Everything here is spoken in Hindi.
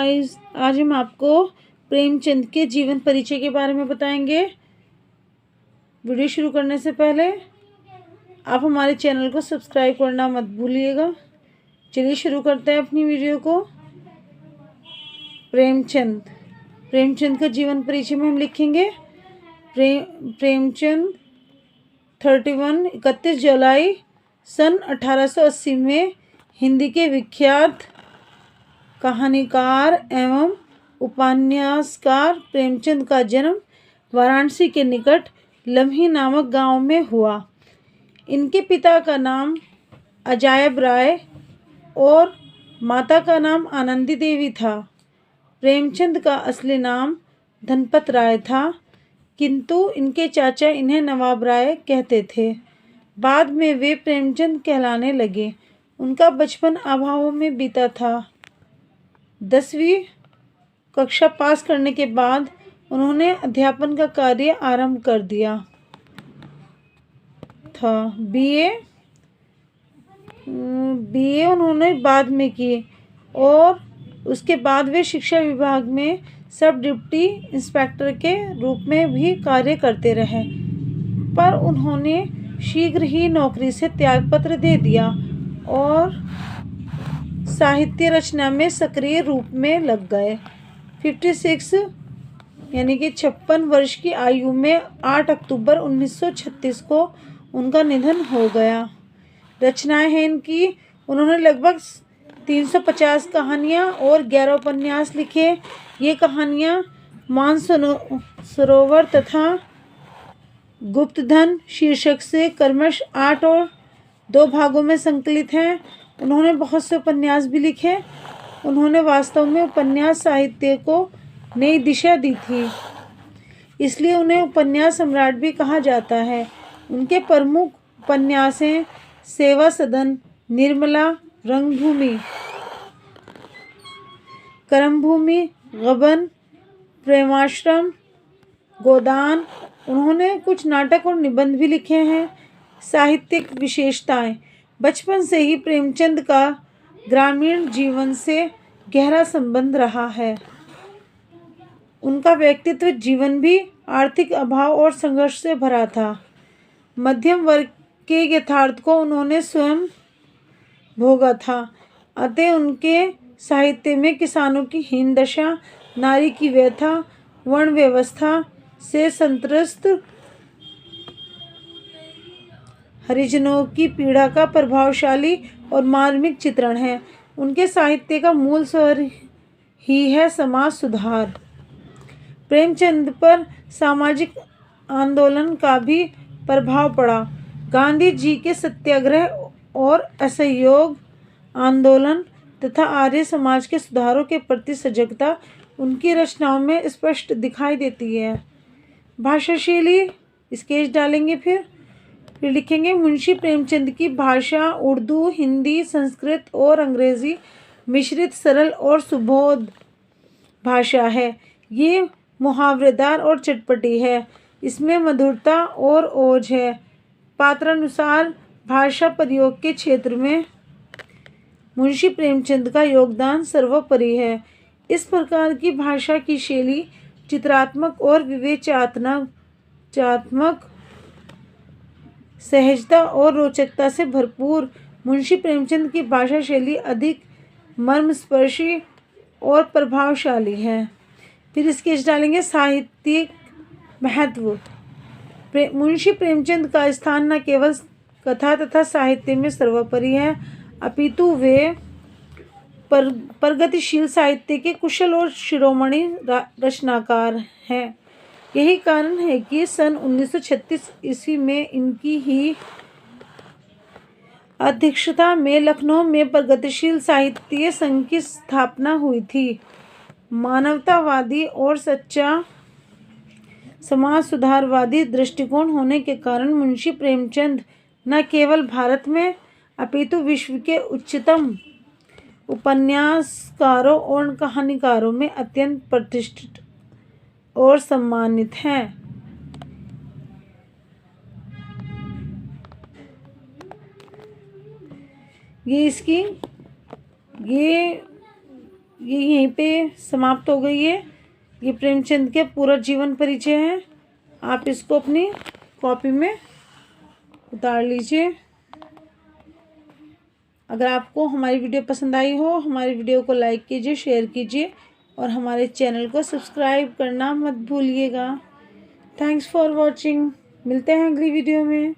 गाइस, आज हम आपको प्रेमचंद के जीवन परिचय के बारे में बताएंगे। वीडियो शुरू करने से पहले आप हमारे चैनल को सब्सक्राइब करना मत भूलिएगा। चलिए शुरू करते हैं अपनी वीडियो को। प्रेमचंद का जीवन परिचय में हम लिखेंगे प्रेमचंद 31 जुलाई सन 1880 में हिंदी के विख्यात कहानीकार एवं उपन्यासकार प्रेमचंद का जन्म वाराणसी के निकट लम्ही नामक गांव में हुआ। इनके पिता का नाम अजायब राय और माता का नाम आनंदी देवी था। प्रेमचंद का असली नाम धनपत राय था, किंतु इनके चाचा इन्हें नवाब राय कहते थे। बाद में वे प्रेमचंद कहलाने लगे। उनका बचपन अभावों में बीता था। 10वीं कक्षा पास करने के बाद उन्होंने अध्यापन का कार्य आरंभ कर दिया था। बीए उन्होंने बाद में की और उसके बाद वे शिक्षा विभाग में सब डिप्टी इंस्पेक्टर के रूप में भी कार्य करते रहे, पर उन्होंने शीघ्र ही नौकरी से त्यागपत्र दे दिया और साहित्य रचना में सक्रिय रूप में लग गए। 56 यानी कि 56 वर्ष की आयु में 8 अक्टूबर 1936 को उनका निधन हो गया। रचनाएं हैं इनकी, उन्होंने लगभग 350 कहानियाँ और 11 उपन्यास लिखे। ये कहानियाँ मानसरोवर तथा गुप्तधन शीर्षक से क्रमश 8 और 2 भागों में संकलित हैं। उन्होंने बहुत से उपन्यास भी लिखे। उन्होंने वास्तव में उपन्यास साहित्य को नई दिशा दी थी, इसलिए उन्हें उपन्यास सम्राट भी कहा जाता है। उनके प्रमुख उपन्यास हैं सेवा सदन, निर्मला, रंगभूमि, कर्मभूमि, गबन, प्रेमाश्रम, गोदान। उन्होंने कुछ नाटक और निबंध भी लिखे हैं। साहित्यिक विशेषताएं। बचपन से ही प्रेमचंद का ग्रामीण जीवन से गहरा संबंध रहा है। उनका व्यक्तित्व जीवन भी आर्थिक अभाव और संघर्ष से भरा था। मध्यम वर्ग के यथार्थ को उन्होंने स्वयं भोगा था, अतः उनके साहित्य में किसानों की हीन दशा, नारी की व्यथा, वर्ण व्यवस्था से संत्रस्त हरिजनों की पीड़ा का प्रभावशाली और मार्मिक चित्रण है। उनके साहित्य का मूल स्वर ही है समाज सुधार। प्रेमचंद पर सामाजिक आंदोलन का भी प्रभाव पड़ा। गांधी जी के सत्याग्रह और असहयोग आंदोलन तथा आर्य समाज के सुधारों के प्रति सजगता उनकी रचनाओं में स्पष्ट दिखाई देती है। भाषा शैली स्केच डालेंगे, फिर लिखेंगे। मुंशी प्रेमचंद की भाषा उर्दू, हिंदी, संस्कृत और अंग्रेजी मिश्रित सरल और सुबोध भाषा है। ये मुहावरेदार और चटपटी है। इसमें मधुरता और ओज है। पात्रानुसार भाषा प्रयोग के क्षेत्र में मुंशी प्रेमचंद का योगदान सर्वोपरि है। इस प्रकार की भाषा की शैली चित्रात्मक और विवेचनात्मक सहजता और रोचकता से भरपूर। मुंशी प्रेमचंद की भाषा शैली अधिक मर्मस्पर्शी और प्रभावशाली है। फिर स्केच डालेंगे। साहित्यिक महत्व। मुंशी प्रेमचंद का स्थान न केवल कथा तथा साहित्य में सर्वोपरि है, अपितु वे प्रगतिशील साहित्य के कुशल और शिरोमणि रचनाकार हैं। यही कारण है कि सन 1936 ईस्वी में इनकी ही अध्यक्षता में लखनऊ में प्रगतिशील साहित्य संघ की स्थापना हुई थी। मानवतावादी और सच्चा समाज सुधारवादी दृष्टिकोण होने के कारण मुंशी प्रेमचंद न केवल भारत में अपितु विश्व के उच्चतम उपन्यासकारों और कहानीकारों में अत्यंत प्रतिष्ठित और सम्मानित हैं। ये यहीं पे समाप्त हो गई है। ये प्रेमचंद के पूरा जीवन परिचय है। आप इसको अपनी कॉपी में उतार लीजिए। अगर आपको हमारी वीडियो पसंद आई हो, हमारी वीडियो को लाइक कीजिए, शेयर कीजिए और हमारे चैनल को सब्सक्राइब करना मत भूलिएगा। Thanks for watching. मिलते हैं अगली वीडियो में।